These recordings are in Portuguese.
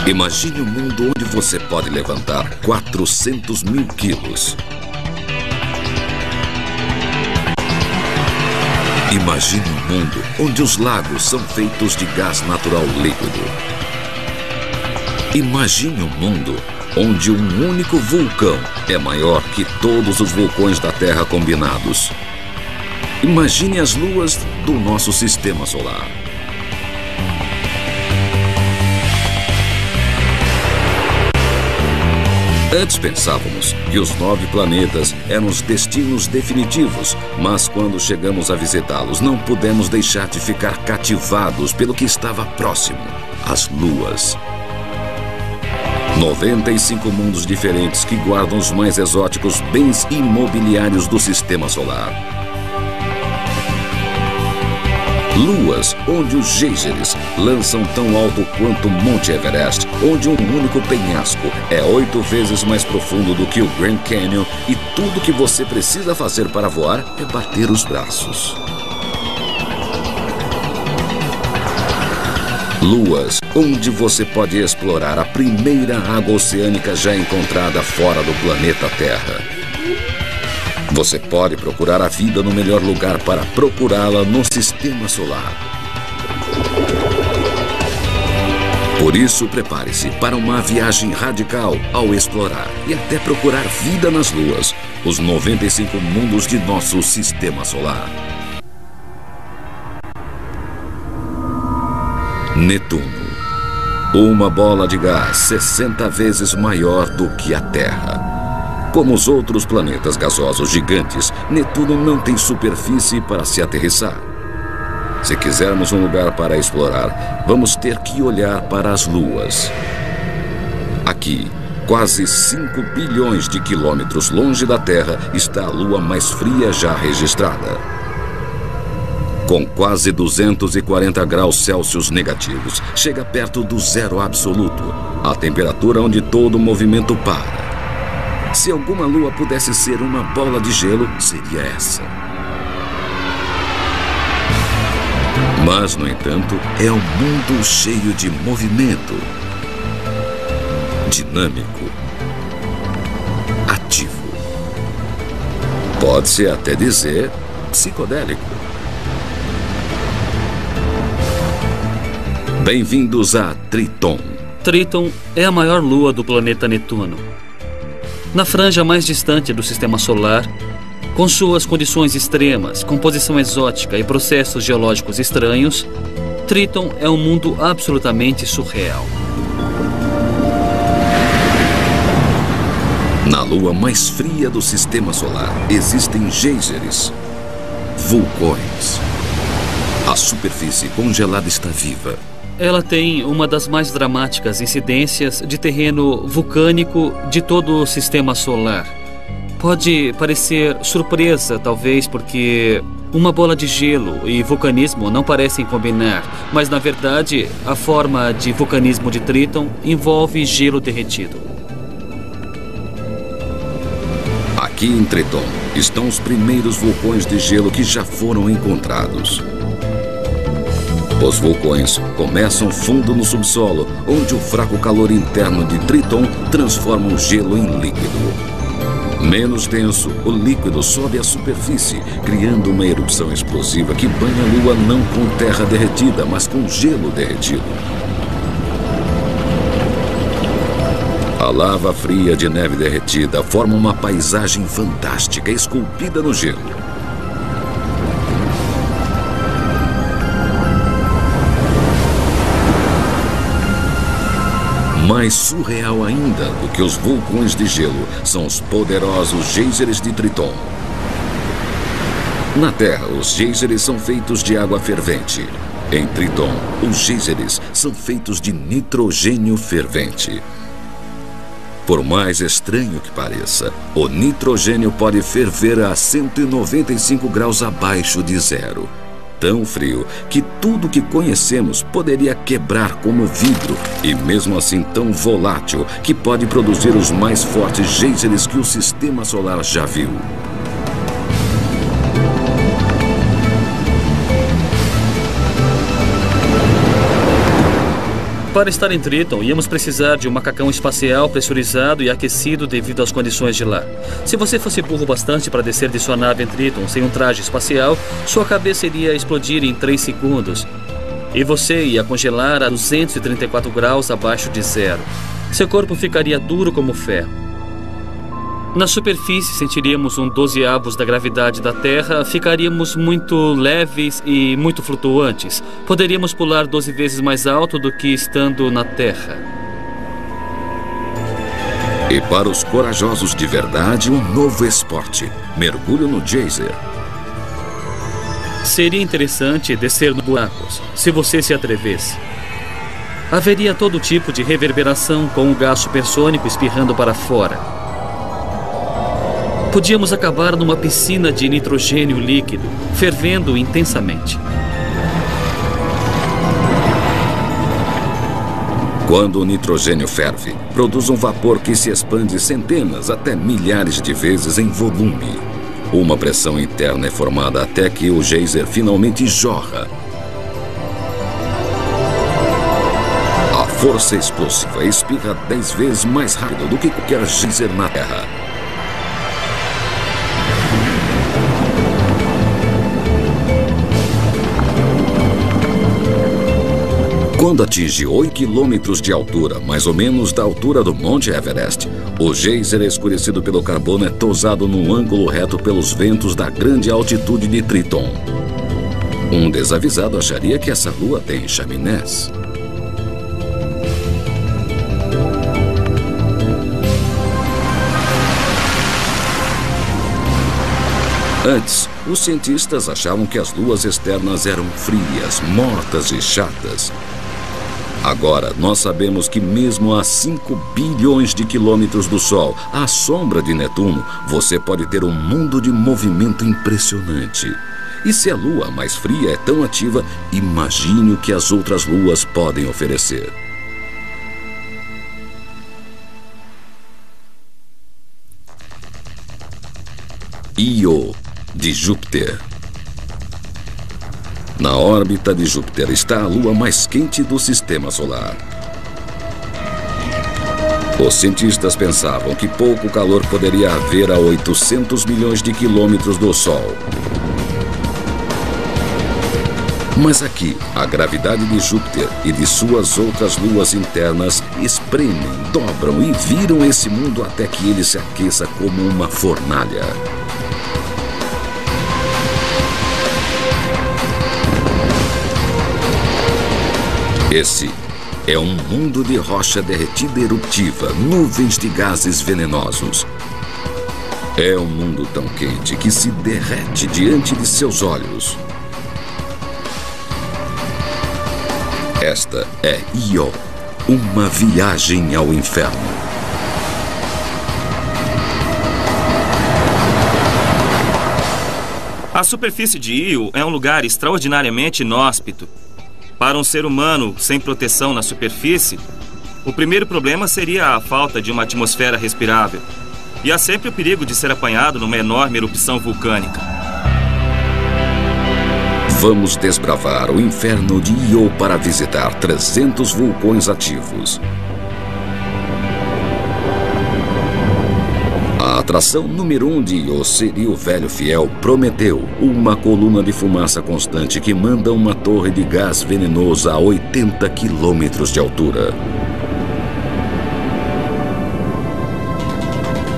Imagine um mundo onde você pode levantar 400 mil quilos. Imagine um mundo onde os lagos são feitos de gás natural líquido. Imagine um mundo onde um único vulcão é maior que todos os vulcões da Terra combinados. Imagine as luas do nosso sistema solar. Antes pensávamos que os 9 planetas eram os destinos definitivos, mas quando chegamos a visitá-los, não pudemos deixar de ficar cativados pelo que estava próximo, as luas. 95 mundos diferentes que guardam os mais exóticos bens imobiliários do sistema solar. Luas onde os geysers lançam tão alto quanto o Monte Everest, onde um único penhasco é 8 vezes mais profundo do que o Grand Canyon e tudo que você precisa fazer para voar é bater os braços. Luas onde você pode explorar a primeira água oceânica já encontrada fora do planeta Terra. Você pode procurar a vida no melhor lugar para procurá-la no sistema solar. Por isso, prepare-se para uma viagem radical ao explorar e até procurar vida nas luas, os 95 mundos de nosso sistema solar. Netuno. Uma bola de gás 60 vezes maior do que a Terra. Como os outros planetas gasosos gigantes, Netuno não tem superfície para se aterrissar. Se quisermos um lugar para explorar, vamos ter que olhar para as luas. Aqui, quase 5 bilhões de quilômetros longe da Terra, está a lua mais fria já registrada. Com quase 240 graus Celsius negativos, chega perto do zero absoluto, a temperatura onde todo movimento para. Se alguma lua pudesse ser uma bola de gelo, seria essa. Mas, no entanto, é um mundo cheio de movimento, dinâmico, ativo. Pode-se até dizer psicodélico. Bem-vindos a Triton. Triton é a maior lua do planeta Netuno. Na franja mais distante do sistema solar, com suas condições extremas, composição exótica e processos geológicos estranhos, Triton é um mundo absolutamente surreal. Na lua mais fria do sistema solar, existem geysers, vulcões. A superfície congelada está viva. Ela tem uma das mais dramáticas incidências de terreno vulcânico de todo o sistema solar. Pode parecer surpresa, talvez, porque uma bola de gelo e vulcanismo não parecem combinar, mas, na verdade, a forma de vulcanismo de Triton envolve gelo derretido. Aqui em Triton estão os primeiros vulcões de gelo que já foram encontrados. Os vulcões começam fundo no subsolo, onde o fraco calor interno de Triton transforma o gelo em líquido. Menos denso, o líquido sobe à superfície, criando uma erupção explosiva que banha a Lua não com terra derretida, mas com gelo derretido. A lava fria de neve derretida forma uma paisagem fantástica esculpida no gelo. Mais surreal ainda do que os vulcões de gelo são os poderosos geysers de Triton. Na Terra, os geysers são feitos de água fervente. Em Triton, os geysers são feitos de nitrogênio fervente. Por mais estranho que pareça, o nitrogênio pode ferver a 195 graus abaixo de zero. Tão frio que tudo que conhecemos poderia quebrar como vidro e mesmo assim tão volátil que pode produzir os mais fortes geysers que o sistema solar já viu. Para estar em Triton, íamos precisar de um macacão espacial pressurizado e aquecido devido às condições de lá. Se você fosse burro bastante para descer de sua nave em Triton sem um traje espacial, sua cabeça iria explodir em 3 segundos. E você ia congelar a 234 graus abaixo de zero. Seu corpo ficaria duro como ferro. Na superfície, sentiríamos um 12avos da gravidade da Terra, ficaríamos muito leves e muito flutuantes. Poderíamos pular 12 vezes mais alto do que estando na Terra. E para os corajosos de verdade, um novo esporte: mergulho no geyser. Seria interessante descer nos buracos, se você se atrevesse. Haveria todo tipo de reverberação com o gás supersônico espirrando para fora. Podíamos acabar numa piscina de nitrogênio líquido, fervendo intensamente. Quando o nitrogênio ferve, produz um vapor que se expande centenas até milhares de vezes em volume. Uma pressão interna é formada até que o geyser finalmente jorra. A força explosiva espirra 10 vezes mais rápido do que qualquer geyser na Terra. Quando atinge 8 quilômetros de altura, mais ou menos da altura do Monte Everest, o geyser escurecido pelo carbono é tosado num ângulo reto pelos ventos da grande altitude de Triton. Um desavisado acharia que essa lua tem chaminés. Antes, os cientistas achavam que as luas externas eram frias, mortas e chatas. Agora, nós sabemos que mesmo a 5 bilhões de quilômetros do Sol, à sombra de Netuno, você pode ter um mundo de movimento impressionante. E se a Lua mais fria é tão ativa, imagine o que as outras luas podem oferecer. Io, de Júpiter. Na órbita de Júpiter está a lua mais quente do Sistema Solar. Os cientistas pensavam que pouco calor poderia haver a 800 milhões de quilômetros do Sol. Mas aqui, a gravidade de Júpiter e de suas outras luas internas espremem, dobram e viram esse mundo até que ele se aqueça como uma fornalha. Esse é um mundo de rocha derretida eruptiva, nuvens de gases venenosos. É um mundo tão quente que se derrete diante de seus olhos. Esta é Io, uma viagem ao inferno. A superfície de Io é um lugar extraordinariamente inóspito. Para um ser humano sem proteção na superfície, o primeiro problema seria a falta de uma atmosfera respirável. E há sempre o perigo de ser apanhado numa enorme erupção vulcânica. Vamos desbravar o inferno de Io para visitar 300 vulcões ativos. A atração número 1 de Io seria o velho fiel Prometeu, uma coluna de fumaça constante que manda uma torre de gás venenoso a 80 quilômetros de altura.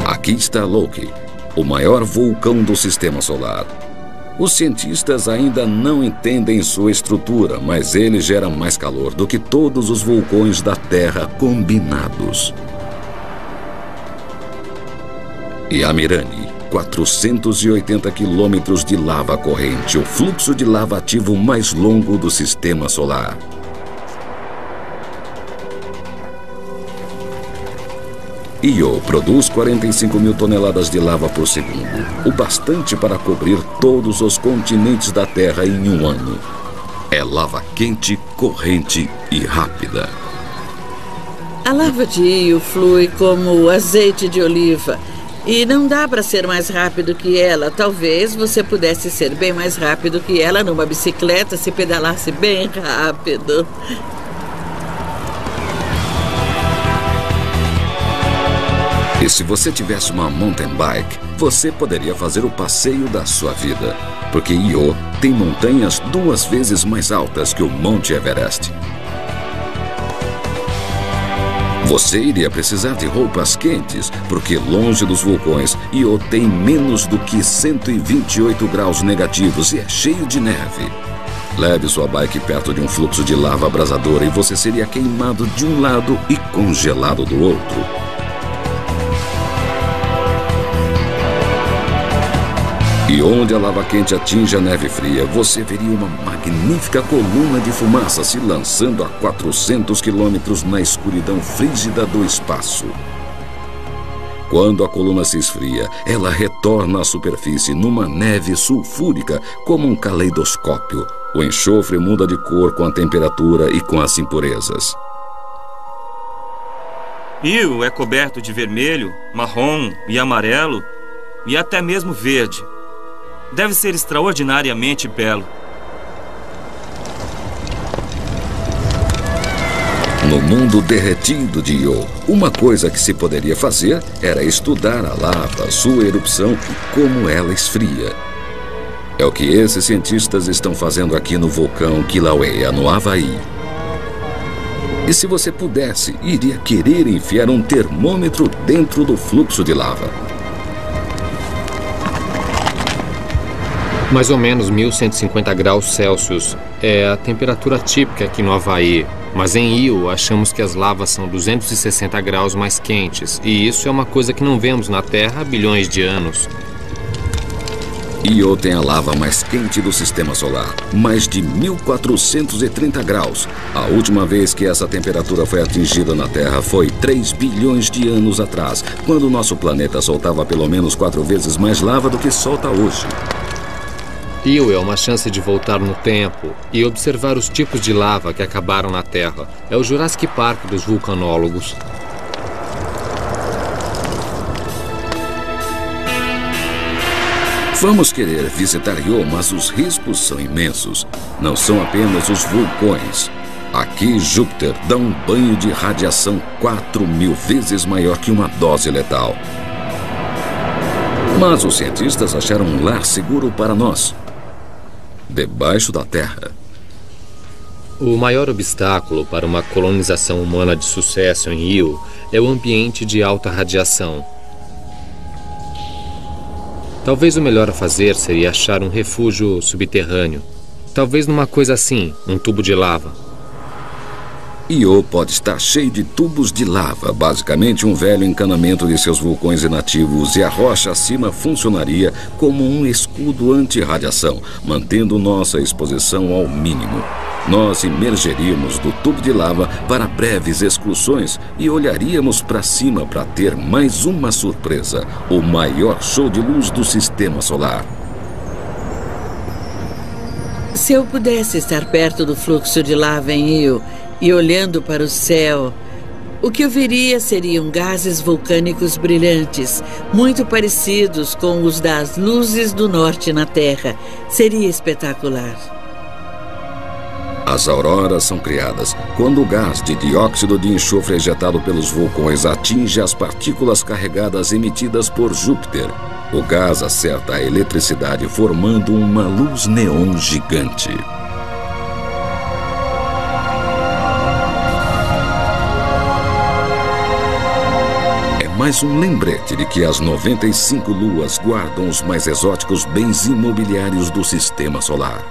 Aqui está Loki, o maior vulcão do Sistema Solar. Os cientistas ainda não entendem sua estrutura, mas ele gera mais calor do que todos os vulcões da Terra combinados. E a Mirani, 480 quilômetros de lava corrente, o fluxo de lava ativo mais longo do Sistema Solar. Io produz 45 mil toneladas de lava por segundo, o bastante para cobrir todos os continentes da Terra em um ano. É lava quente, corrente e rápida. A lava de Io flui como azeite de oliva. E não dá para ser mais rápido que ela. Talvez você pudesse ser bem mais rápido que ela numa bicicleta se pedalasse bem rápido. E se você tivesse uma mountain bike, você poderia fazer o passeio da sua vida. Porque Io tem montanhas 2 vezes mais altas que o Monte Everest. Você iria precisar de roupas quentes, porque longe dos vulcões, Io tem menos do que 128 graus negativos e é cheio de neve. Leve sua bike perto de um fluxo de lava abrasadora e você seria queimado de um lado e congelado do outro. E onde a lava quente atinge a neve fria, você veria uma magnífica coluna de fumaça se lançando a 400 quilômetros na escuridão frígida do espaço. Quando a coluna se esfria, ela retorna à superfície numa neve sulfúrica como um caleidoscópio. O enxofre muda de cor com a temperatura e com as impurezas. Io é coberto de vermelho, marrom e amarelo e até mesmo verde. Deve ser extraordinariamente belo. No mundo derretido de Io, uma coisa que se poderia fazer era estudar a lava, sua erupção e como ela esfria. É o que esses cientistas estão fazendo aqui no vulcão Kilauea, no Havaí. E se você pudesse, iria querer enfiar um termômetro dentro do fluxo de lava. Mais ou menos 1150 graus Celsius é a temperatura típica aqui no Havaí, mas em Io achamos que as lavas são 260 graus mais quentes, e isso é uma coisa que não vemos na Terra há bilhões de anos. Io tem a lava mais quente do sistema solar, mais de 1430 graus. A última vez que essa temperatura foi atingida na Terra foi 3 bilhões de anos atrás, quando nosso planeta soltava pelo menos 4 vezes mais lava do que solta hoje. Io é uma chance de voltar no tempo e observar os tipos de lava que acabaram na Terra. É o Jurassic Park dos vulcanólogos. Vamos querer visitar Io, mas os riscos são imensos. Não são apenas os vulcões. Aqui, Júpiter dá um banho de radiação 4.000 vezes maior que uma dose letal. Mas os cientistas acharam um lar seguro para nós. Debaixo da Terra. O maior obstáculo para uma colonização humana de sucesso em Io é o ambiente de alta radiação. Talvez o melhor a fazer seria achar um refúgio subterrâneo. Talvez numa coisa assim, um tubo de lava. Io pode estar cheio de tubos de lava, basicamente um velho encanamento de seus vulcões inativos, e a rocha acima funcionaria como um escudo anti-radiação, mantendo nossa exposição ao mínimo. Nós emergeríamos do tubo de lava para breves excursões e olharíamos para cima para ter mais uma surpresa, o maior show de luz do sistema solar. Se eu pudesse estar perto do fluxo de lava em Io e olhando para o céu, o que eu veria seriam gases vulcânicos brilhantes, muito parecidos com os das luzes do norte na Terra. Seria espetacular. As auroras são criadas quando o gás de dióxido de enxofre ejetado pelos vulcões atinge as partículas carregadas emitidas por Júpiter. O gás acerta a eletricidade, formando uma luz neon gigante. É mais um lembrete de que as 95 luas guardam os mais exóticos bens imobiliários do sistema solar.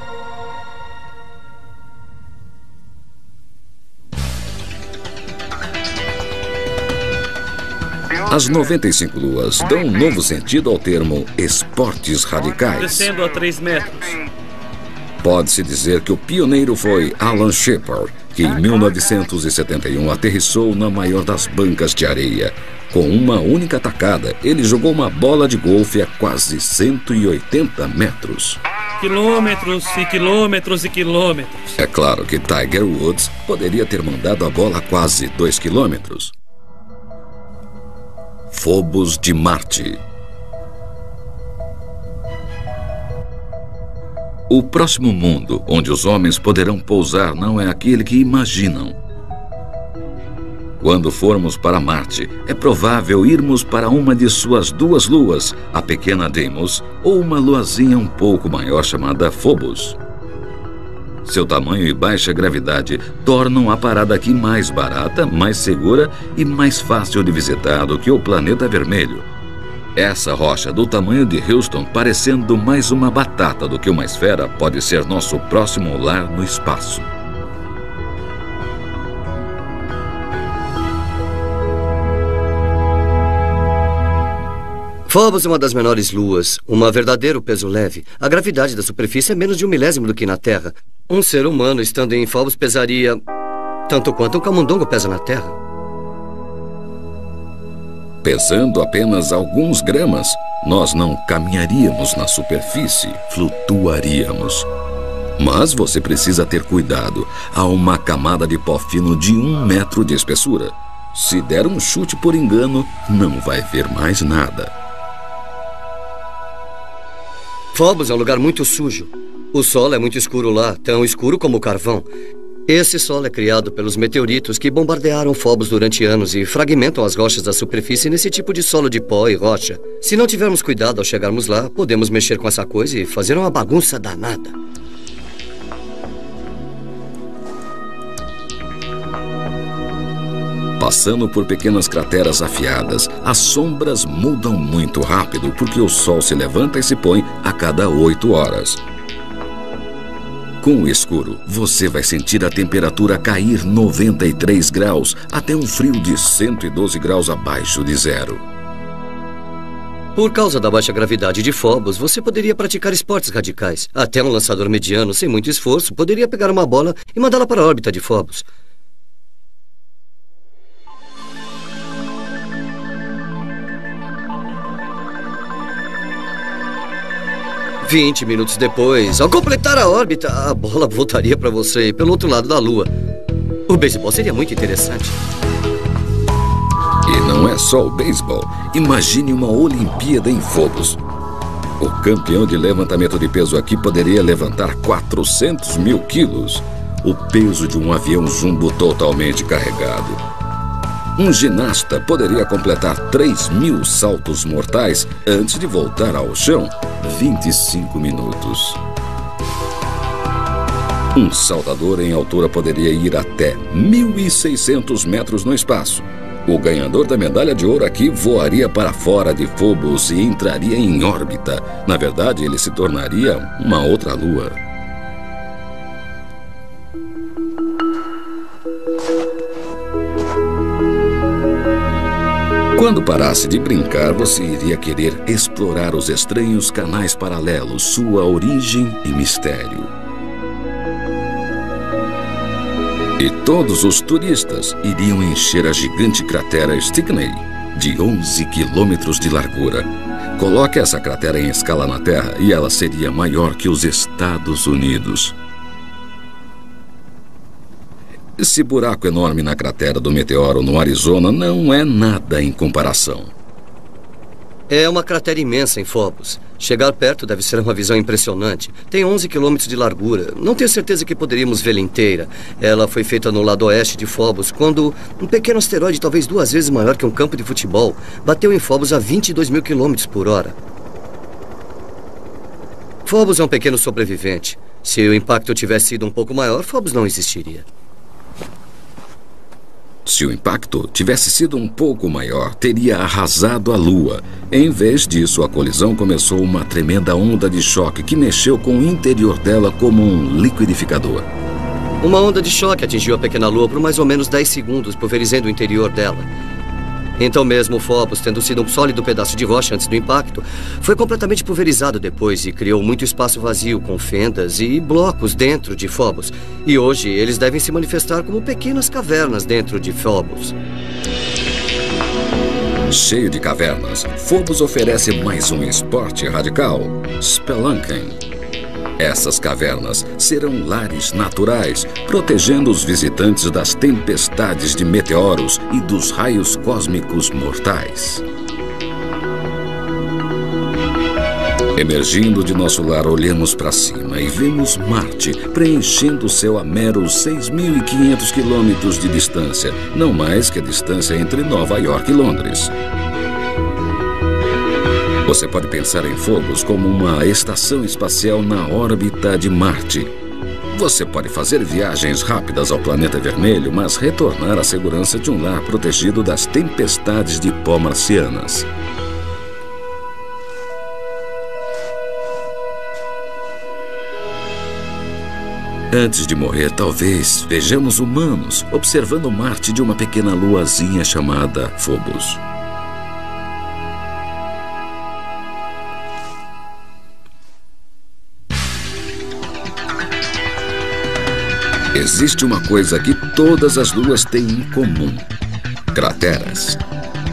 As 95 luas dão um novo sentido ao termo esportes radicais. Descendo a 3 metros. Pode-se dizer que o pioneiro foi Alan Shepard, que em 1971 aterrissou na maior das bancas de areia. Com uma única tacada, ele jogou uma bola de golfe a quase 180 metros. Quilômetros e quilômetros e quilômetros. É claro que Tiger Woods poderia ter mandado a bola a quase 2 quilômetros. Phobos de Marte. O próximo mundo onde os homens poderão pousar não é aquele que imaginam. Quando formos para Marte, é provável irmos para uma de suas 2 luas, a pequena Deimos, ou uma luazinha um pouco maior chamada Phobos. Seu tamanho e baixa gravidade tornam a parada aqui mais barata, mais segura e mais fácil de visitar do que o planeta vermelho. Essa rocha do tamanho de Houston, parecendo mais uma batata do que uma esfera, pode ser nosso próximo lar no espaço. Phobos é uma das menores luas, um verdadeiro peso leve. A gravidade da superfície é menos de 1 milésimo do que na Terra. Um ser humano estando em Phobos pesaria tanto quanto um camundongo pesa na Terra. Pesando apenas alguns gramas, nós não caminharíamos na superfície, flutuaríamos. Mas você precisa ter cuidado. Há uma camada de pó fino de 1 metro de espessura. Se der um chute por engano, não vai ver mais nada. Phobos é um lugar muito sujo. O solo é muito escuro lá, tão escuro como o carvão. Esse solo é criado pelos meteoritos que bombardearam Phobos durante anos e fragmentam as rochas da superfície nesse tipo de solo de pó e rocha. Se não tivermos cuidado ao chegarmos lá, podemos mexer com essa coisa e fazer uma bagunça danada. Passando por pequenas crateras afiadas, as sombras mudam muito rápido porque o sol se levanta e se põe a cada 8 horas. Com o escuro, você vai sentir a temperatura cair 93 graus até um frio de 112 graus abaixo de zero. Por causa da baixa gravidade de Phobos, você poderia praticar esportes radicais. Até um lançador mediano, sem muito esforço, poderia pegar uma bola e mandá-la para a órbita de Phobos. "20 minutos depois, ao completar a órbita, a bola voltaria para você pelo outro lado da Lua. O beisebol seria muito interessante." E não é só o beisebol. Imagine uma Olimpíada em Phobos. O campeão de levantamento de peso aqui poderia levantar 400 mil quilos. O peso de um avião jumbo totalmente carregado. Um ginasta poderia completar 3.000 saltos mortais antes de voltar ao chão. 25 minutos. Um saltador em altura poderia ir até 1.600 metros no espaço. O ganhador da medalha de ouro aqui voaria para fora de Phobos e entraria em órbita. Na verdade, ele se tornaria uma outra lua. Quando parasse de brincar, você iria querer explorar os estranhos canais paralelos, sua origem e mistério. E todos os turistas iriam encher a gigante cratera Stickney, de 11 quilômetros de largura. Coloque essa cratera em escala na Terra e ela seria maior que os Estados Unidos. Esse buraco enorme na cratera do meteoro no Arizona não é nada em comparação. É uma cratera imensa em Phobos. Chegar perto deve ser uma visão impressionante. Tem 11 quilômetros de largura. Não tenho certeza que poderíamos vê-la inteira. Ela foi feita no lado oeste de Phobos, quando um pequeno asteroide, talvez 2 vezes maior que um campo de futebol, bateu em Phobos a 22 mil quilômetros por hora. Phobos é um pequeno sobrevivente. Se o impacto tivesse sido um pouco maior, Phobos não existiria. Se o impacto tivesse sido um pouco maior, teria arrasado a Lua. Em vez disso, a colisão começou uma tremenda onda de choque que mexeu com o interior dela como um liquidificador. Uma onda de choque atingiu a pequena Lua por mais ou menos 10 segundos, pulverizando o interior dela. Então mesmo Phobos, tendo sido um sólido pedaço de rocha antes do impacto, foi completamente pulverizado depois e criou muito espaço vazio com fendas e blocos dentro de Phobos. E hoje eles devem se manifestar como pequenas cavernas dentro de Phobos. Cheio de cavernas, Phobos oferece mais um esporte radical, spelunking. Essas cavernas serão lares naturais, protegendo os visitantes das tempestades de meteoros e dos raios cósmicos mortais. Emergindo de nosso lar, olhamos para cima e vemos Marte preenchendo o céu a meros 6.500 quilômetros de distância, não mais que a distância entre Nova York e Londres. Você pode pensar em Phobos como uma estação espacial na órbita de Marte. Você pode fazer viagens rápidas ao planeta vermelho, mas retornar à segurança de um lar protegido das tempestades de pó marcianas. Antes de morrer, talvez vejamos humanos observando Marte de uma pequena luazinha chamada Phobos. Existe uma coisa que todas as luas têm em comum: crateras.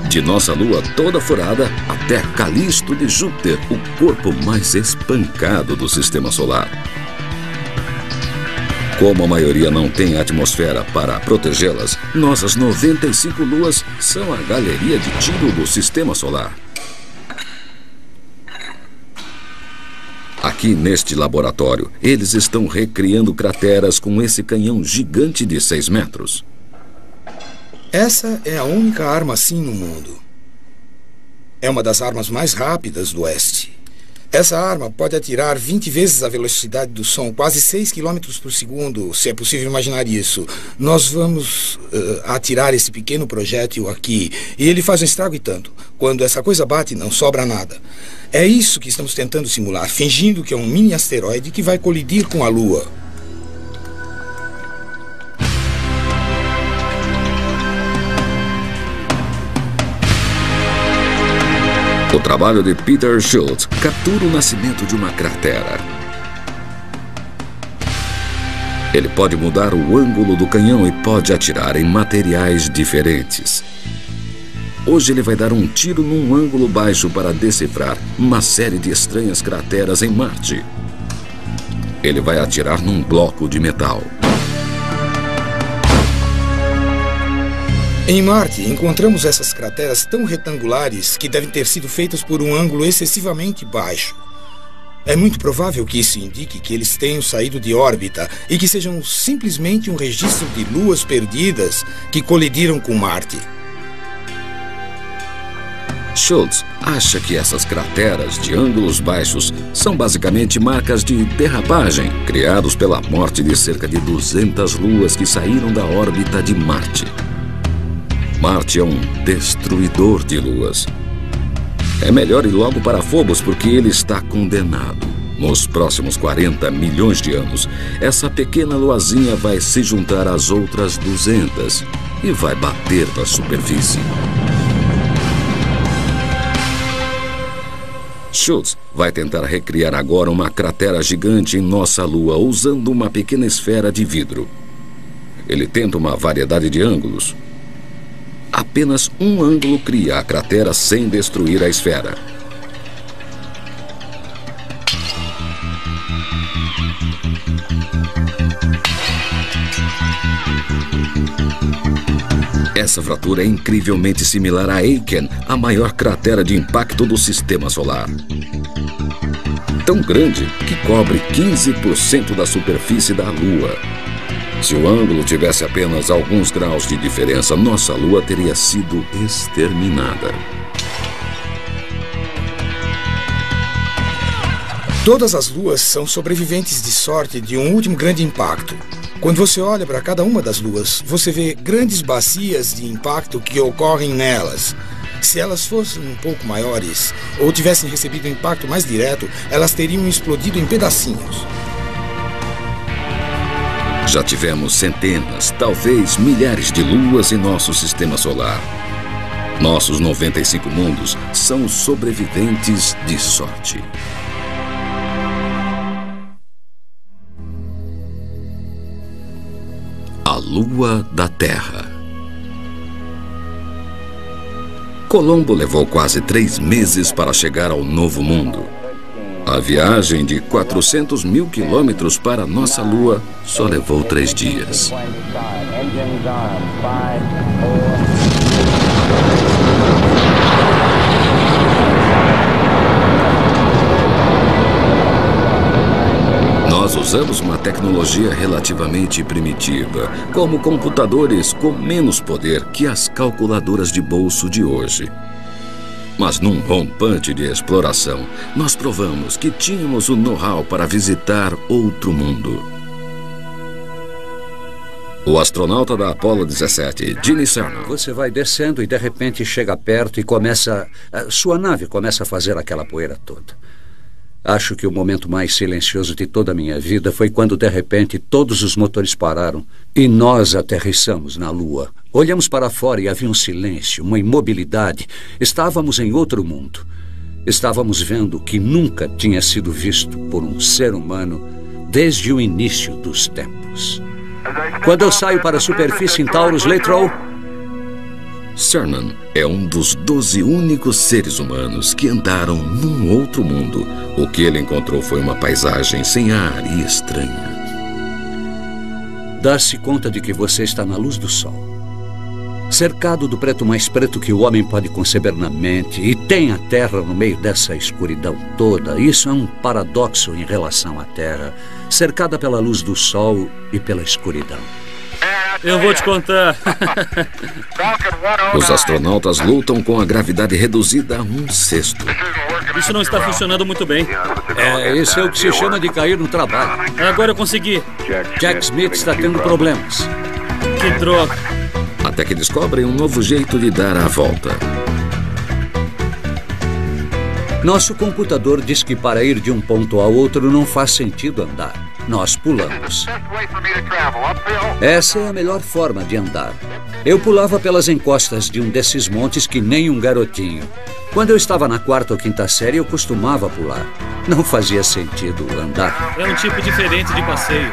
De nossa lua toda furada até Calisto de Júpiter, o corpo mais espancado do sistema solar. Como a maioria não tem atmosfera para protegê-las, nossas 95 luas são a galeria de tiro do sistema solar. Aqui neste laboratório, eles estão recriando crateras com esse canhão gigante de 6 metros. Essa é a única arma assim no mundo. É uma das armas mais rápidas do Oeste. Essa arma pode atirar 20 vezes a velocidade do som, quase 6 km por segundo, se é possível imaginar isso. Nós vamos atirar esse pequeno projétil aqui, e ele faz um estrago e tanto. Quando essa coisa bate, não sobra nada. É isso que estamos tentando simular, fingindo que é um mini asteroide que vai colidir com a Lua. O trabalho de Peter Schultz captura o nascimento de uma cratera. Ele pode mudar o ângulo do canhão e pode atirar em materiais diferentes. Hoje ele vai dar um tiro num ângulo baixo para decifrar uma série de estranhas crateras em Marte. Ele vai atirar num bloco de metal. Em Marte, encontramos essas crateras tão retangulares que devem ter sido feitas por um ângulo excessivamente baixo. É muito provável que isso indique que eles tenham saído de órbita e que sejam simplesmente um registro de luas perdidas que colidiram com Marte. Schultz acha que essas crateras de ângulos baixos são basicamente marcas de derrapagem criados pela morte de cerca de 200 luas que saíram da órbita de Marte. Marte é um destruidor de luas. É melhor ir logo para Phobos porque ele está condenado. Nos próximos 40 milhões de anos, essa pequena luazinha vai se juntar às outras 200 e vai bater na superfície. Schultz vai tentar recriar agora uma cratera gigante em nossa Lua usando uma pequena esfera de vidro. Ele tenta uma variedade de ângulos. Apenas um ângulo cria a cratera sem destruir a esfera. Essa fratura é incrivelmente similar a Aiken, a maior cratera de impacto do sistema solar. Tão grande que cobre 15% da superfície da Lua. Se o ângulo tivesse apenas alguns graus de diferença, nossa Lua teria sido exterminada. Todas as luas são sobreviventes de sorte de um último grande impacto. Quando você olha para cada uma das luas, você vê grandes bacias de impacto que ocorrem nelas. Se elas fossem um pouco maiores ou tivessem recebido um impacto mais direto, elas teriam explodido em pedacinhos. Já tivemos centenas, talvez milhares de luas em nosso sistema solar. Nossos 95 mundos são sobreviventes de sorte. A Lua da Terra. Colombo levou quase 3 meses para chegar ao Novo Mundo. A viagem de 400 mil quilômetros para nossa Lua só levou 3 dias. Usamos uma tecnologia relativamente primitiva, como computadores com menos poder que as calculadoras de bolso de hoje. Mas num rompante de exploração, nós provamos que tínhamos o know-how para visitar outro mundo. O astronauta da Apollo 17, Gene Cernan. Você vai descendo e de repente chega perto e sua nave começa a fazer aquela poeira toda. Acho que o momento mais silencioso de toda a minha vida foi quando de repente todos os motores pararam e nós aterrissamos na Lua. Olhamos para fora e havia um silêncio, uma imobilidade. Estávamos em outro mundo. Estávamos vendo o que nunca tinha sido visto por um ser humano desde o início dos tempos. Quando eu saio para a superfície em Taurus Latrow, Cernan é um dos 12 únicos seres humanos que andaram num outro mundo. O que ele encontrou foi uma paisagem sem ar e estranha. Dá-se conta de que você está na luz do sol, cercado do preto mais preto que o homem pode conceber na mente, e tem a Terra no meio dessa escuridão toda. Isso é um paradoxo em relação à Terra, cercada pela luz do sol e pela escuridão. Eu vou te contar. Os astronautas lutam com a gravidade reduzida a 1/6. Isso não está funcionando muito bem. Esse é o que se chama de cair no trabalho. Agora eu consegui. Jack Smith está tendo problemas. Que droga. Até que descobrem um novo jeito de dar a volta. Nosso computador diz que para ir de um ponto ao outro não faz sentido andar. Nós pulamos. Essa é a melhor forma de andar. Eu pulava pelas encostas de um desses montes que nem um garotinho. Quando eu estava na 4ª ou 5ª série, eu costumava pular. Não fazia sentido andar. É um tipo diferente de passeio.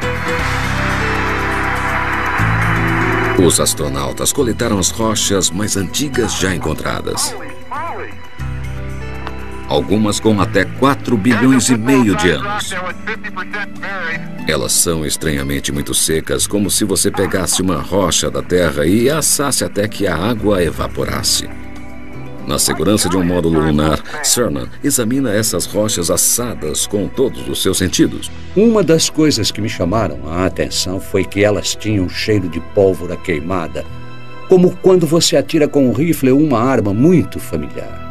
Os astronautas coletaram as rochas mais antigas já encontradas. Algumas com até 4,5 bilhões de anos. Elas são estranhamente muito secas, como se você pegasse uma rocha da Terra e assasse até que a água evaporasse. Na segurança de um módulo lunar, Cernan examina essas rochas assadas com todos os seus sentidos. Uma das coisas que me chamaram a atenção foi que elas tinham cheiro de pólvora queimada, como quando você atira com um rifle ou uma arma muito familiar.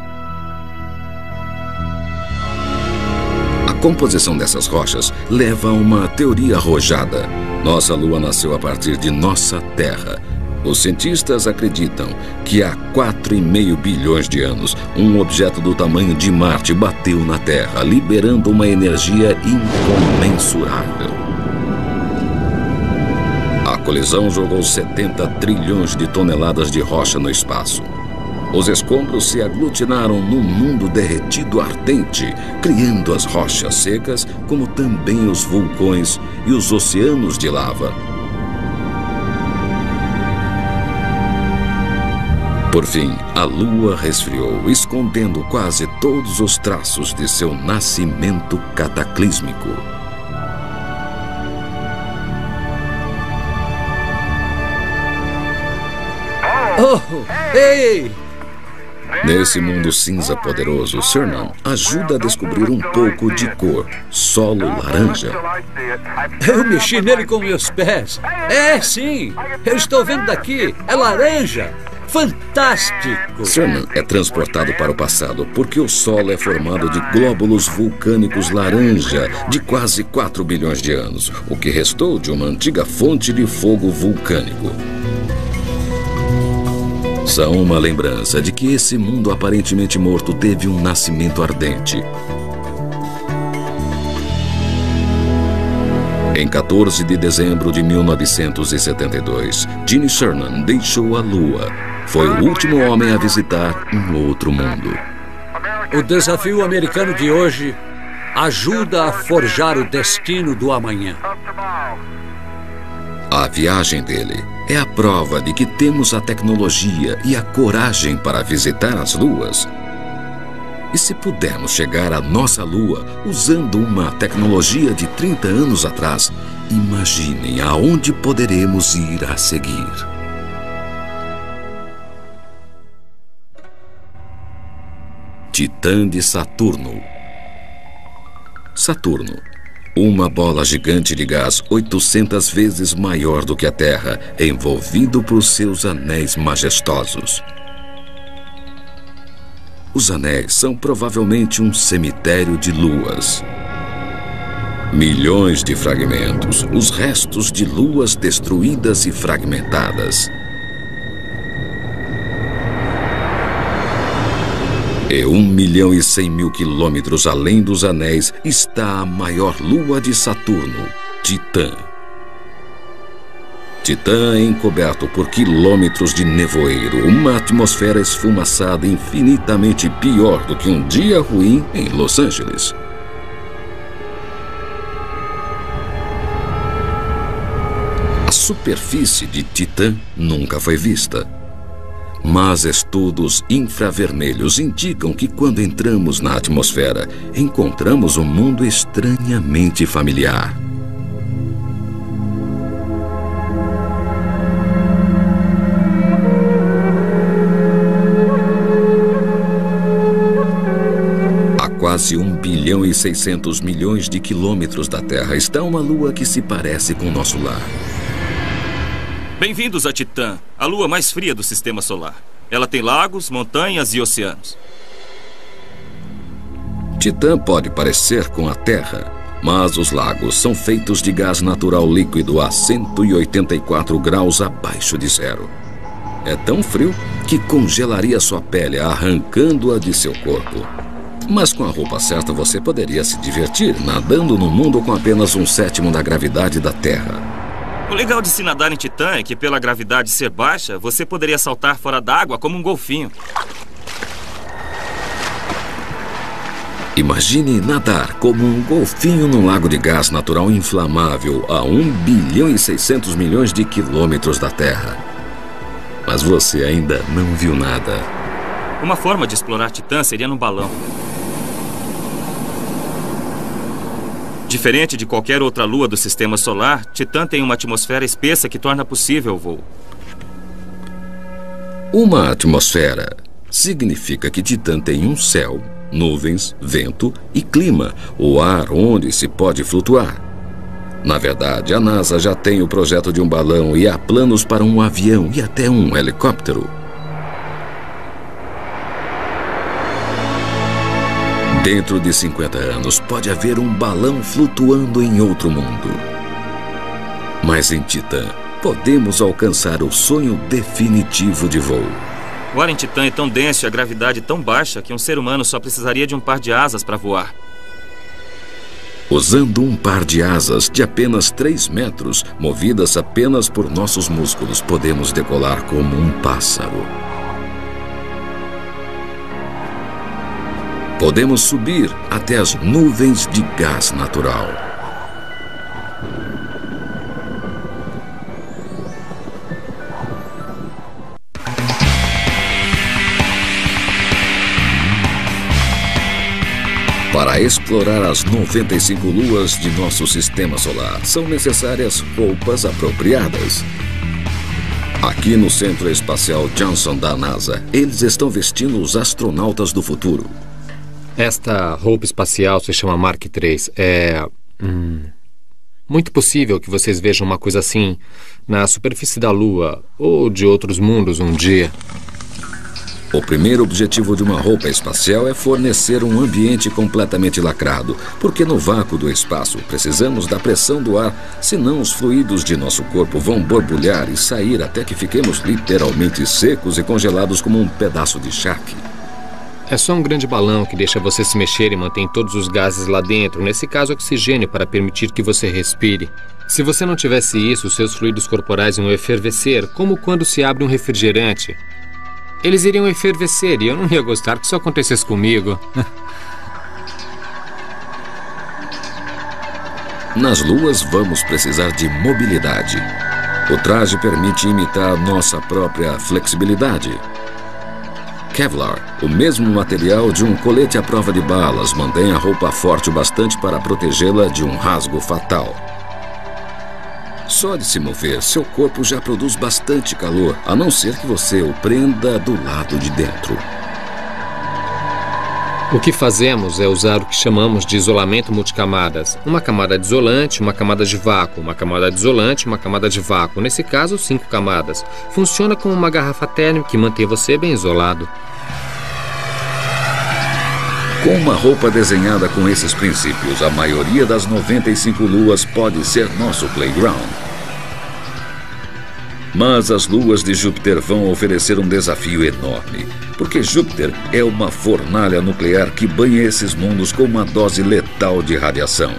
A composição dessas rochas leva a uma teoria arrojada. Nossa Lua nasceu a partir de nossa Terra. Os cientistas acreditam que há 4,5 bilhões de anos, um objeto do tamanho de Marte bateu na Terra, liberando uma energia incomensurável. A colisão jogou 70 trilhões de toneladas de rocha no espaço. Os escombros se aglutinaram num mundo derretido ardente, criando as rochas secas, como também os vulcões e os oceanos de lava. Por fim, a Lua resfriou, escondendo quase todos os traços de seu nascimento cataclísmico. Oh! Ei! Nesse mundo cinza poderoso, Cernan ajuda a descobrir um pouco de cor, solo laranja. Eu mexi nele com meus pés. Sim! Eu estou vendo daqui. É laranja! Fantástico! Cernan é transportado para o passado porque o solo é formado de glóbulos vulcânicos laranja de quase 4 bilhões de anos, o que restou de uma antiga fonte de fogo vulcânico. São uma lembrança de que esse mundo aparentemente morto teve um nascimento ardente. Em 14 de dezembro de 1972, Gene Cernan deixou a Lua. Foi o último homem a visitar um outro mundo. O desafio americano de hoje ajuda a forjar o destino do amanhã. A viagem dele é a prova de que temos a tecnologia e a coragem para visitar as luas. E se pudermos chegar à nossa Lua usando uma tecnologia de 30 anos atrás, imaginem aonde poderemos ir a seguir. Titã de Saturno. Saturno Uma bola gigante de gás 800 vezes maior do que a Terra, envolvido por seus anéis majestosos. Os anéis são provavelmente um cemitério de luas. Milhões de fragmentos, os restos de luas destruídas e fragmentadas. E 1.100.000 quilômetros além dos anéis está a maior lua de Saturno, Titã. Titã é encoberto por quilômetros de nevoeiro, uma atmosfera esfumaçada infinitamente pior do que um dia ruim em Los Angeles. A superfície de Titã nunca foi vista. Mas estudos infravermelhos indicam que quando entramos na atmosfera, encontramos um mundo estranhamente familiar. A quase 1.6 bilhão de quilômetros da Terra está uma lua que se parece com nosso lar. Bem-vindos a Titã, a lua mais fria do sistema solar. Ela tem lagos, montanhas e oceanos. Titã pode parecer com a Terra, mas os lagos são feitos de gás natural líquido a 184 graus abaixo de zero. É tão frio que congelaria sua pele, arrancando-a de seu corpo. Mas com a roupa certa você poderia se divertir nadando no mundo com apenas 1/7 da gravidade da Terra. O legal de se nadar em Titã é que, pela gravidade ser baixa, você poderia saltar fora d'água como um golfinho. Imagine nadar como um golfinho num lago de gás natural inflamável a 1.6 bilhão de quilômetros da Terra. Mas você ainda não viu nada. Uma forma de explorar Titã seria num balão. Diferente de qualquer outra lua do sistema solar, Titã tem uma atmosfera espessa que torna possível o voo. Uma atmosfera significa que Titã tem um céu, nuvens, vento e clima, o ar onde se pode flutuar. Na verdade, a NASA já tem o projeto de um balão e há planos para um avião e até um helicóptero. Dentro de 50 anos, pode haver um balão flutuando em outro mundo. Mas em Titã, podemos alcançar o sonho definitivo de voo. O ar em Titã é tão denso e a gravidade tão baixa que um ser humano só precisaria de um par de asas para voar. Usando um par de asas de apenas 3 metros, movidas apenas por nossos músculos, podemos decolar como um pássaro. Podemos subir até as nuvens de gás natural. Para explorar as 95 luas de nosso sistema solar, são necessárias roupas apropriadas. Aqui no Centro Espacial Johnson da NASA, eles estão vestindo os astronautas do futuro. Esta roupa espacial se chama Mark III. É muito possível que vocês vejam uma coisa assim na superfície da Lua ou de outros mundos um dia. O primeiro objetivo de uma roupa espacial é fornecer um ambiente completamente lacrado, porque no vácuo do espaço precisamos da pressão do ar, senão os fluidos de nosso corpo vão borbulhar e sair até que fiquemos literalmente secos e congelados como um pedaço de charque. É só um grande balão que deixa você se mexer e mantém todos os gases lá dentro, nesse caso oxigênio, para permitir que você respire. Se você não tivesse isso, seus fluidos corporais iam efervescer, como quando se abre um refrigerante. Eles iriam efervescer e eu não ia gostar que isso acontecesse comigo. Nas luas vamos precisar de mobilidade. O traje permite imitar nossa própria flexibilidade. Kevlar, o mesmo material de um colete à prova de balas, mantém a roupa forte o bastante para protegê-la de um rasgo fatal. Só de se mover, seu corpo já produz bastante calor, a não ser que você o prenda do lado de dentro. O que fazemos é usar o que chamamos de isolamento multicamadas. Uma camada de isolante, uma camada de vácuo, uma camada de isolante, uma camada de vácuo. Nesse caso, 5 camadas. Funciona como uma garrafa térmica que mantém você bem isolado. Com uma roupa desenhada com esses princípios, a maioria das 95 luas pode ser nosso playground. Mas as luas de Júpiter vão oferecer um desafio enorme, porque Júpiter é uma fornalha nuclear que banha esses mundos com uma dose letal de radiação.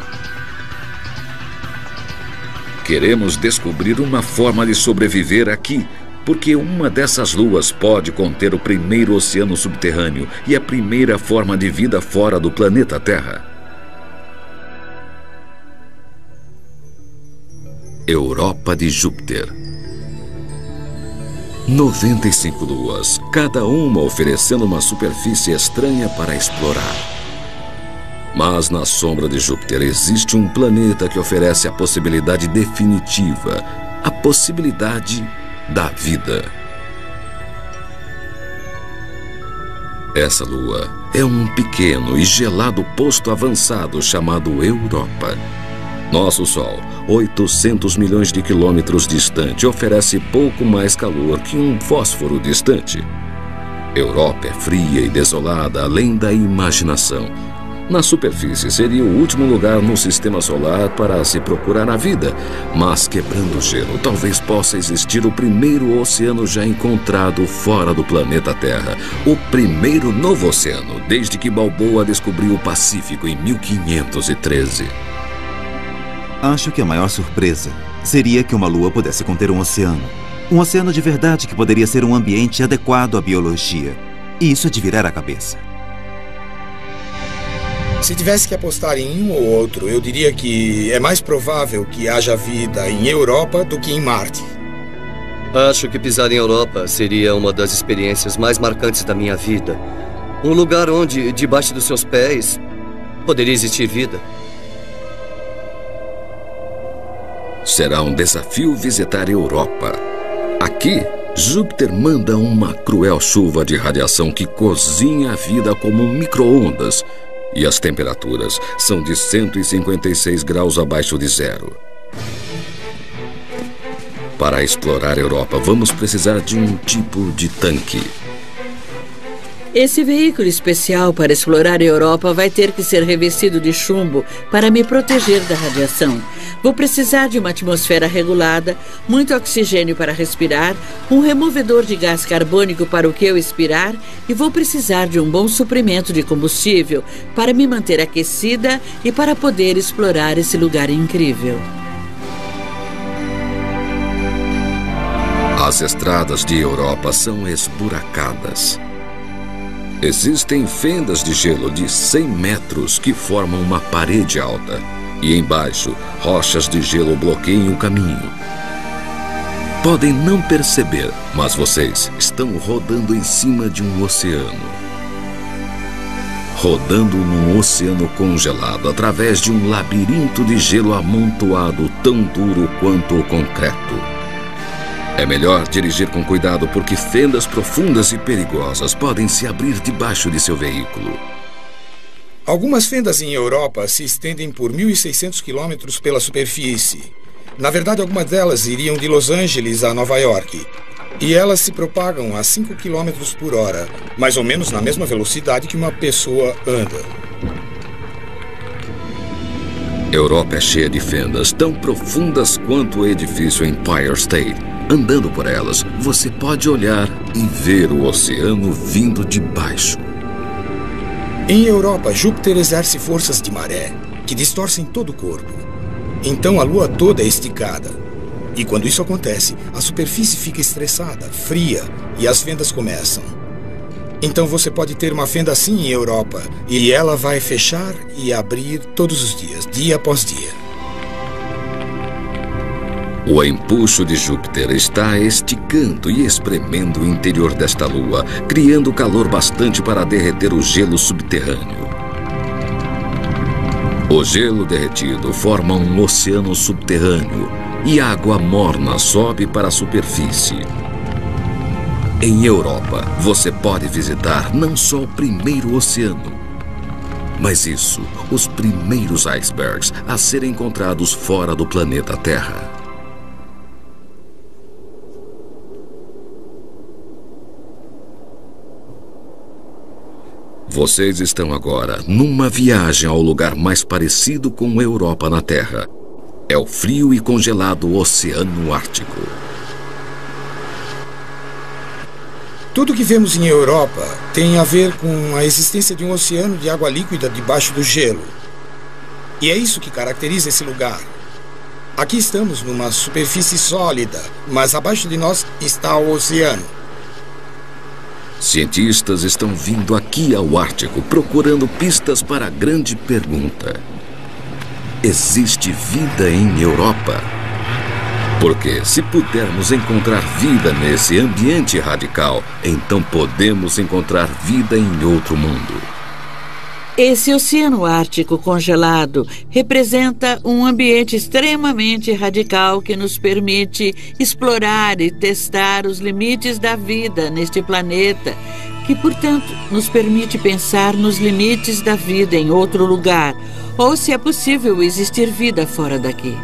Queremos descobrir uma forma de sobreviver aqui, porque uma dessas luas pode conter o primeiro oceano subterrâneo e a primeira forma de vida fora do planeta Terra. Europa de Júpiter. 95 luas, cada uma oferecendo uma superfície estranha para explorar. Mas na sombra de Júpiter existe um planeta que oferece a possibilidade definitiva, a possibilidade da vida. Essa lua é um pequeno e gelado posto avançado chamado Europa. Nosso Sol, 800 milhões de quilômetros distante, oferece pouco mais calor que um fósforo distante. Europa é fria e desolada, além da imaginação. Na superfície seria o último lugar no sistema solar para se procurar a vida, mas quebrando o gelo, talvez possa existir o primeiro oceano já encontrado fora do planeta Terra. O primeiro novo oceano, desde que Balboa descobriu o Pacífico em 1513. Acho que a maior surpresa seria que uma lua pudesse conter um oceano. Um oceano de verdade que poderia ser um ambiente adequado à biologia. E isso é de virar a cabeça. Se tivesse que apostar em um ou outro, eu diria que é mais provável que haja vida em Europa do que em Marte. Acho que pisar em Europa seria uma das experiências mais marcantes da minha vida. Um lugar onde, debaixo dos seus pés, poderia existir vida. Será um desafio visitar Europa. Aqui, Júpiter manda uma cruel chuva de radiação que cozinha a vida como micro-ondas. E as temperaturas são de 156 graus abaixo de zero. Para explorar a Europa, vamos precisar de um tipo de tanque. Esse veículo especial para explorar a Europa vai ter que ser revestido de chumbo para me proteger da radiação. Vou precisar de uma atmosfera regulada, muito oxigênio para respirar, um removedor de gás carbônico para o que eu expirar e vou precisar de um bom suprimento de combustível para me manter aquecida e para poder explorar esse lugar incrível. As estradas de Europa são esburacadas. Existem fendas de gelo de 100 metros que formam uma parede alta. E embaixo, rochas de gelo bloqueiam o caminho. Podem não perceber, mas vocês estão rodando em cima de um oceano. Rodando num oceano congelado através de um labirinto de gelo amontoado tão duro quanto o concreto. É melhor dirigir com cuidado porque fendas profundas e perigosas podem se abrir debaixo de seu veículo. Algumas fendas em Europa se estendem por 1.600 quilômetros pela superfície. Na verdade, algumas delas iriam de Los Angeles a Nova York. E elas se propagam a 5 quilômetros por hora, mais ou menos na mesma velocidade que uma pessoa anda. Europa é cheia de fendas tão profundas quanto o edifício Empire State. Andando por elas, você pode olhar e ver o oceano vindo de baixo. Em Europa, Júpiter exerce forças de maré, que distorcem todo o corpo. Então a Lua toda é esticada. E quando isso acontece, a superfície fica estressada, fria, e as fendas começam. Então você pode ter uma fenda assim em Europa, e ela vai fechar e abrir todos os dias, dia após dia. O empuxo de Júpiter está esticando e espremendo o interior desta lua, criando calor bastante para derreter o gelo subterrâneo. O gelo derretido forma um oceano subterrâneo e água morna sobe para a superfície. Em Europa, você pode visitar não só o primeiro oceano, Mas isso, os primeiros icebergs a serem encontrados fora do planeta Terra. Vocês estão agora numa viagem ao lugar mais parecido com a Europa na Terra. É o frio e congelado Oceano Ártico. Tudo que vemos em Europa tem a ver com a existência de um oceano de água líquida debaixo do gelo. E é isso que caracteriza esse lugar. Aqui estamos numa superfície sólida, mas abaixo de nós está o oceano. Cientistas estão vindo aqui ao Ártico procurando pistas para a grande pergunta: existe vida em Europa? Porque se pudermos encontrar vida nesse ambiente radical, então podemos encontrar vida em outro mundo. Esse Oceano Ártico congelado representa um ambiente extremamente radical que nos permite explorar e testar os limites da vida neste planeta, que, portanto, nos permite pensar nos limites da vida em outro lugar, ou se é possível existir vida fora daqui.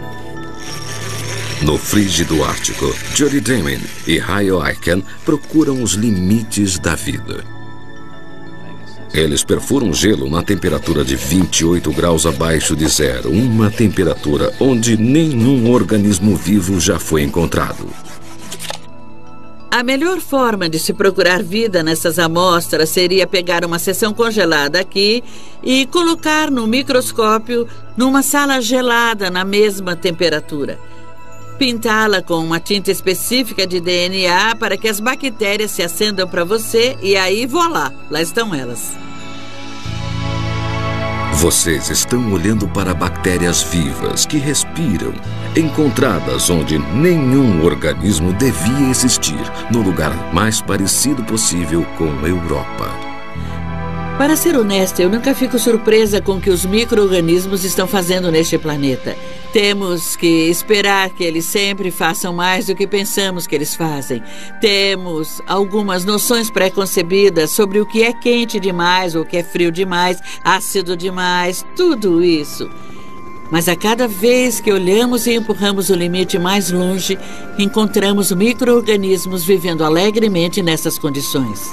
No frígido Ártico, Jody Damon e Hayo Aiken procuram os limites da vida. Eles perfuram gelo na temperatura de 28 graus abaixo de zero, uma temperatura onde nenhum organismo vivo já foi encontrado. A melhor forma de se procurar vida nessas amostras seria pegar uma seção congelada aqui e colocar no microscópio numa sala gelada na mesma temperatura. Pintá-la com uma tinta específica de DNA para que as bactérias se acendam para você e aí, voilá, lá estão elas. Vocês estão olhando para bactérias vivas que respiram, encontradas onde nenhum organismo devia existir, no lugar mais parecido possível com a Europa. Para ser honesta, eu nunca fico surpresa com o que os micro-organismos estão fazendo neste planeta. Temos que esperar que eles sempre façam mais do que pensamos que eles fazem. Temos algumas noções pré-concebidas sobre o que é quente demais, ou o que é frio demais, ácido demais, tudo isso. Mas a cada vez que olhamos e empurramos o limite mais longe, encontramos micro-organismos vivendo alegremente nessas condições.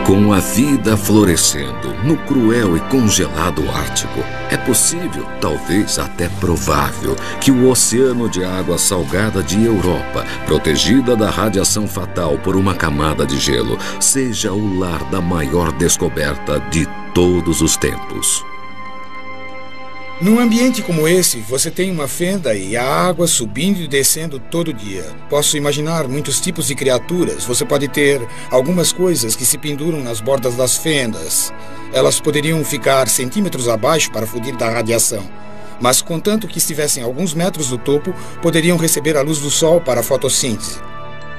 Com a vida florescendo no cruel e congelado Ártico, é possível, talvez até provável, que o oceano de água salgada de Europa, protegida da radiação fatal por uma camada de gelo, seja o lar da maior descoberta de todos os tempos. Num ambiente como esse, você tem uma fenda e a água subindo e descendo todo dia. Posso imaginar muitos tipos de criaturas. Você pode ter algumas coisas que se penduram nas bordas das fendas. Elas poderiam ficar centímetros abaixo para fugir da radiação. Mas, contanto que estivessem alguns metros do topo, poderiam receber a luz do sol para a fotossíntese.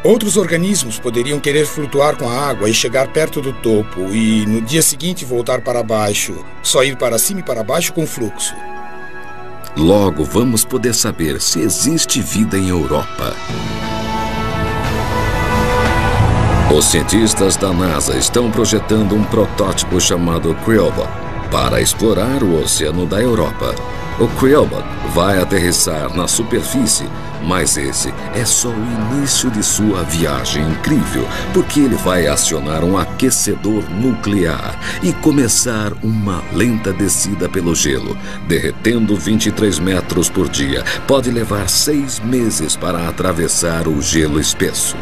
Outros organismos poderiam querer flutuar com a água e chegar perto do topo e, no dia seguinte, voltar para baixo, só ir para cima e para baixo com fluxo. Logo vamos poder saber se existe vida em Europa. Os cientistas da NASA estão projetando um protótipo chamado Creobot para explorar o oceano da Europa. O Creobot vai aterrissar na superfície, mas esse é só o início de sua viagem incrível, porque ele vai acionar um aquecedor nuclear e começar uma lenta descida pelo gelo, derretendo 23 metros por dia. Pode levar 6 meses para atravessar o gelo espesso.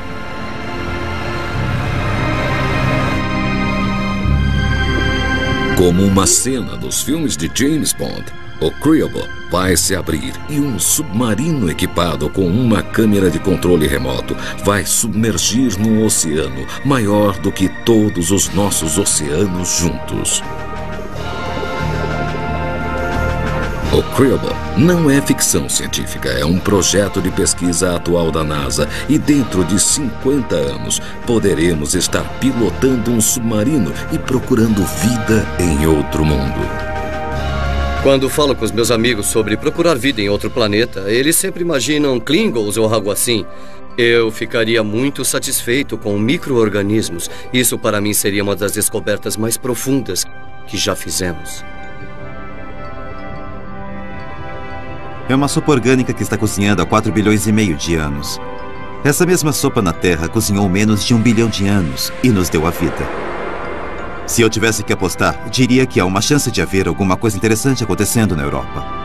Como uma cena dos filmes de James Bond, o Creobot vai se abrir e um submarino equipado com uma câmera de controle remoto vai submergir num oceano maior do que todos os nossos oceanos juntos. O Creobot não é ficção científica, é um projeto de pesquisa atual da NASA e dentro de 50 anos poderemos estar pilotando um submarino e procurando vida em outro mundo. Quando falo com os meus amigos sobre procurar vida em outro planeta, eles sempre imaginam Klingons ou algo assim. Eu ficaria muito satisfeito com micro-organismos. Isso para mim seria uma das descobertas mais profundas que já fizemos. É uma sopa orgânica que está cozinhando há 4,5 bilhões de anos. Essa mesma sopa na Terra cozinhou menos de 1 bilhão de anos e nos deu a vida. Se eu tivesse que apostar, diria que há uma chance de haver alguma coisa interessante acontecendo na Europa.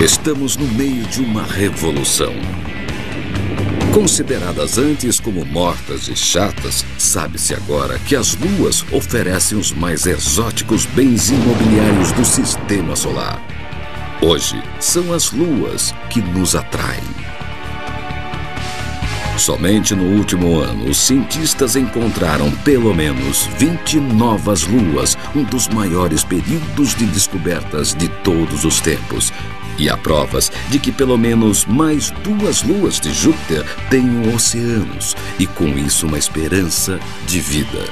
Estamos no meio de uma revolução. Consideradas antes como mortas e chatas, sabe-se agora que as luas oferecem os mais exóticos bens imobiliários do sistema solar. Hoje, são as luas que nos atraem. Somente no último ano, os cientistas encontraram pelo menos 20 novas luas, um dos maiores períodos de descobertas de todos os tempos. E há provas de que pelo menos mais 2 luas de Júpiter tenham oceanos e com isso uma esperança de vida.